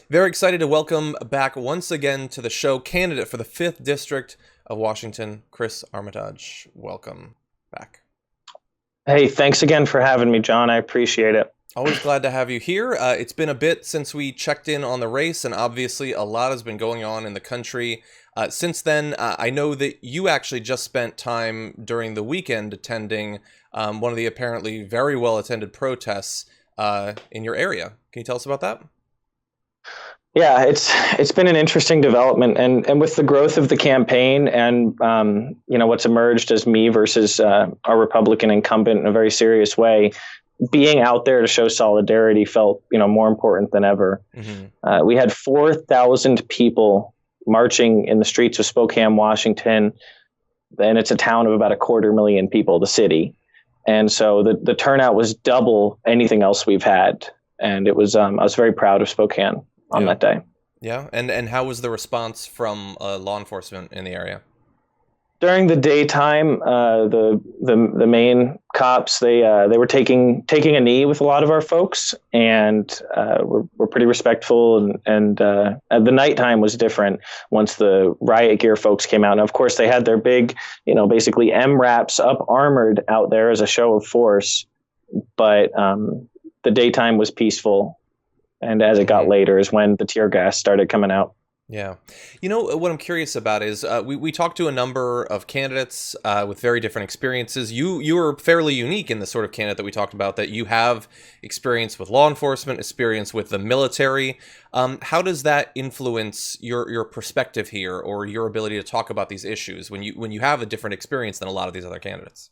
Very excited to welcome back once again to the show candidate for the 5th District of Washington, Chris Armitage. Welcome back. Hey, thanks again for having me, John. I appreciate it. Always glad to have you here. It's been a bit since we checked in on the race, and obviously a lot has been going on in the country. Since then, I know that you actually just spent time during the weekend attending one of the apparently very well-attended protests in your area. Can you tell us about that? Yeah, it's been an interesting development, and with the growth of the campaign, and what's emerged as me versus our Republican incumbent in a very serious way, being out there to show solidarity felt more important than ever. Mm-hmm. We had 4,000 people marching in the streets of Spokane, Washington, and it's a town of about 250,000 people, the city, and so the turnout was double anything else we've had, and it was I was very proud of Spokane on that day. Yeah, and how was the response from law enforcement in the area? During the daytime, the main cops they were taking a knee with a lot of our folks, and were pretty respectful. And the nighttime was different once the riot gear folks came out. And of course, they had their big, basically MRAPs up armored out there as a show of force. But the daytime was peaceful. And as it got later is when the tear gas started coming out. Yeah. What I'm curious about is we talked to a number of candidates with very different experiences. You are fairly unique in the sort of candidate that we talked about, that you have experience with law enforcement, experience with the military. How does that influence your perspective here, or your ability to talk about these issues when you have a different experience than a lot of these other candidates?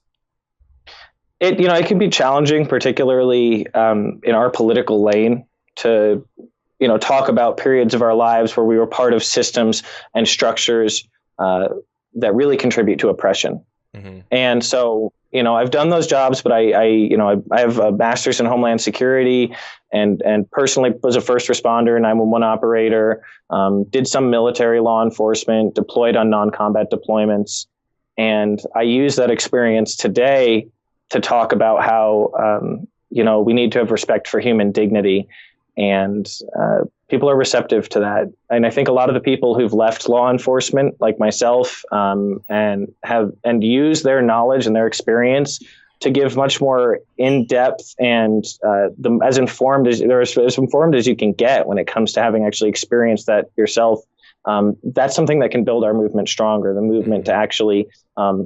It can be challenging, particularly in our political lane, to talk about periods of our lives where we were part of systems and structures that really contribute to oppression. Mm-hmm. And so I've done those jobs, but I have a master's in Homeland Security, and personally was a first responder, 911 operator, did some military law enforcement, deployed on non-combat deployments, and I use that experience today to talk about how we need to have respect for human dignity. And people are receptive to that. And I think a lot of the people who've left law enforcement, like myself, and use their knowledge and their experience to give much more in-depth and as informed as you can get when it comes to having actually experienced that yourself. That's something that can build our movement stronger, the movement to actually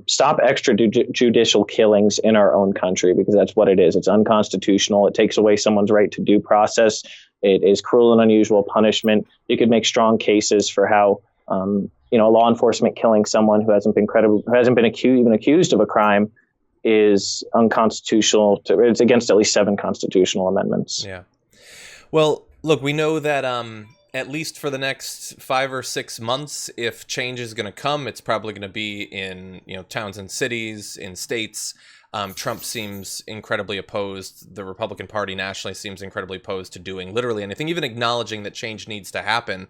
stop extrajudicial killings in our own country, because that's what it is. It's unconstitutional. It takes away someone's right to due process. It is cruel and unusual punishment. You could make strong cases for how law enforcement killing someone who hasn't been accused of a crime is unconstitutional. It's against at least 7 constitutional amendments. Yeah. Well, look, we know that at least for the next 5 or 6 months, if change is going to come, it's probably going to be in towns and cities, in states. Trump seems incredibly opposed. The Republican Party nationally seems incredibly opposed to doing literally anything, even acknowledging that change needs to happen.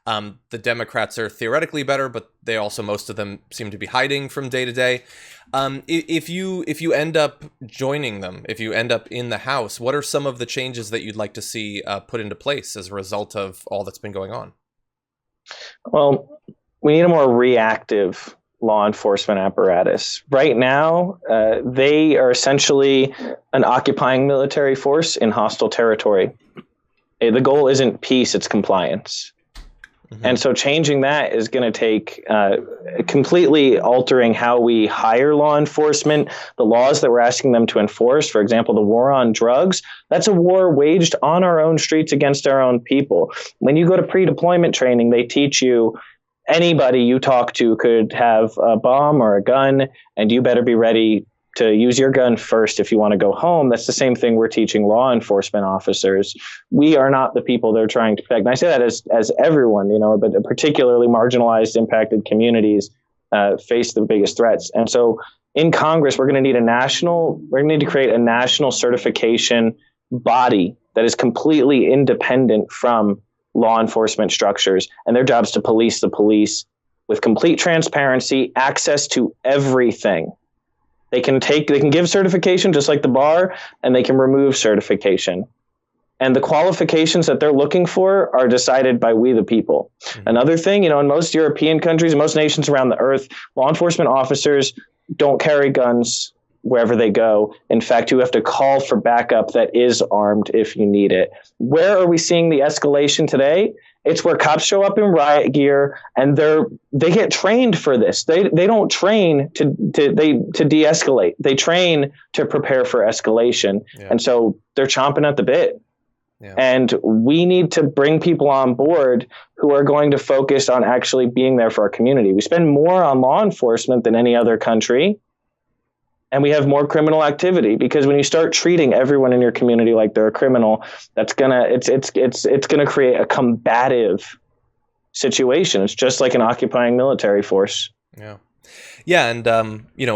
The Democrats are theoretically better, but they also, most of them, seem to be hiding from day to day. If you end up joining them, if you end up in the House, what are some of the changes that you'd like to see put into place as a result of all that's been going on? Well, we need a more reactive law enforcement apparatus. Right now, they are essentially an occupying military force in hostile territory. The goal isn't peace, it's compliance. Mm-hmm. And so changing that is going to take completely altering how we hire law enforcement, the laws that we're asking them to enforce. For example, the war on drugs, that's a war waged on our own streets against our own people. When you go to pre-deployment training, they teach you anybody you talk to could have a bomb or a gun, and you better be ready to use your gun first if you want to go home. That's the same thing we're teaching law enforcement officers. We are not the people they're trying to protect. And I say that as everyone, but particularly marginalized, impacted communities face the biggest threats. And so in Congress, we're going to need to create a national certification body that is completely independent from law enforcement structures, and their job is to police the police with complete transparency, access to everything. They can give certification just like the bar, and they can remove certification. And the qualifications that they're looking for are decided by we the people. Mm-hmm. Another thing, in most European countries, most nations around the earth, law enforcement officers don't carry guns wherever they go. In fact, you have to call for backup that is armed if you need it. Where are we seeing the escalation today? It's where cops show up in riot gear and they get trained for this. They don't train to de-escalate. They train to prepare for escalation. Yeah. And so they're chomping at the bit. Yeah. And we need to bring people on board who are going to focus on actually being there for our community. We spend more on law enforcement than any other country, and we have more criminal activity, because when you start treating everyone in your community like they're a criminal, it's gonna create a combative situation. It's just like an occupying military force. Yeah. Yeah, and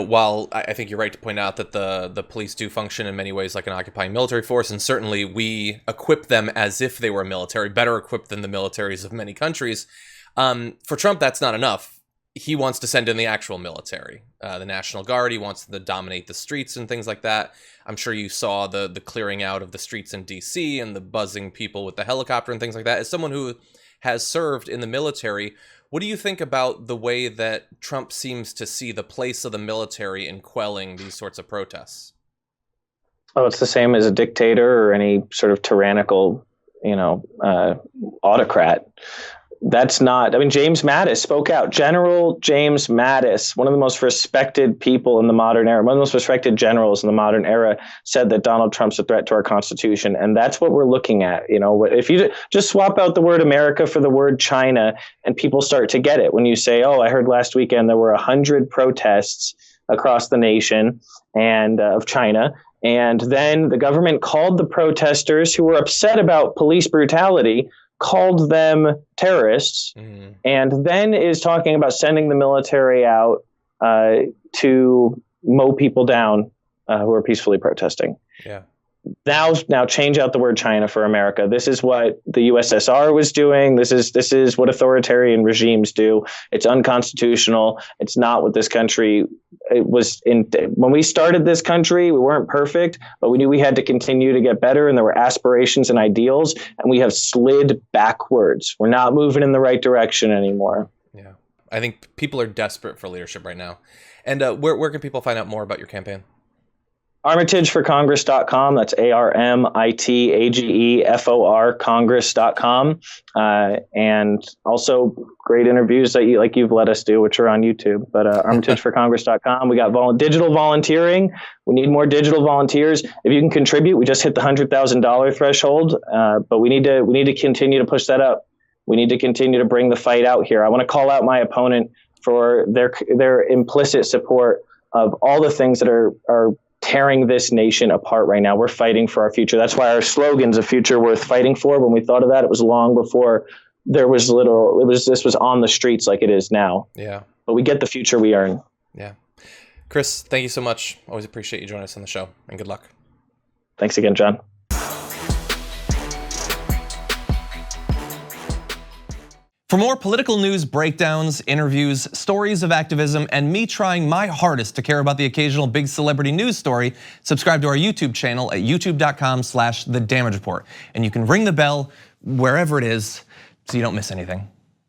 while I think you're right to point out that the police do function in many ways like an occupying military force, and certainly we equip them as if they were military, better equipped than the militaries of many countries. For Trump, that's not enough. He wants to send in the actual military, the National Guard. He wants to dominate the streets and things like that. I'm sure you saw the clearing out of the streets in D.C. and the buzzing people with the helicopter and things like that. As someone who has served in the military, what do you think about the way that Trump seems to see the place of the military in quelling these sorts of protests? Oh, it's the same as a dictator or any sort of tyrannical, autocrat. That's not, James Mattis spoke out. General James Mattis, one of the most respected people in the modern era, one of the most respected generals in the modern era, said that Donald Trump's a threat to our Constitution. And that's what we're looking at. If you just swap out the word America for the word China, and people start to get it. When you say, I heard last weekend there were 100 protests across the nation and of China. And then the government called the protesters who were upset about police brutality, called them terrorists, and then is talking about sending the military out to mow people down who are peacefully protesting. Yeah. Now change out the word China for America. This is what the USSR was doing. This is what authoritarian regimes do. It's unconstitutional. It's not what this country was in. When we started this country, we weren't perfect, but we knew we had to continue to get better, and there were aspirations and ideals, and we have slid backwards. We're not moving in the right direction anymore. Yeah. I think people are desperate for leadership right now. And where can people find out more about your campaign? ArmitageForCongress.com. That's ARMITAGEFOR Congress.com. And also great interviews that you've let us do, which are on YouTube. But ArmitageForCongress.com. We got digital volunteering. We need more digital volunteers. If you can contribute, we just hit the $100,000 threshold. But we need to continue to push that up. We need to continue to bring the fight out here. I want to call out my opponent for their implicit support of all the things that are tearing this nation apart right now. We're fighting for our future. That's why our slogan's a future worth fighting for. When we thought of that, it was long before this was on the streets like it is now. Yeah. But we get the future we earn. Yeah. Chris, thank you so much. Always appreciate you joining us on the show, and good luck. Thanks again, John. For more political news breakdowns, interviews, stories of activism, and me trying my hardest to care about the occasional big celebrity news story, subscribe to our YouTube channel at youtube.com/thedamagereport. And you can ring the bell wherever it is so you don't miss anything.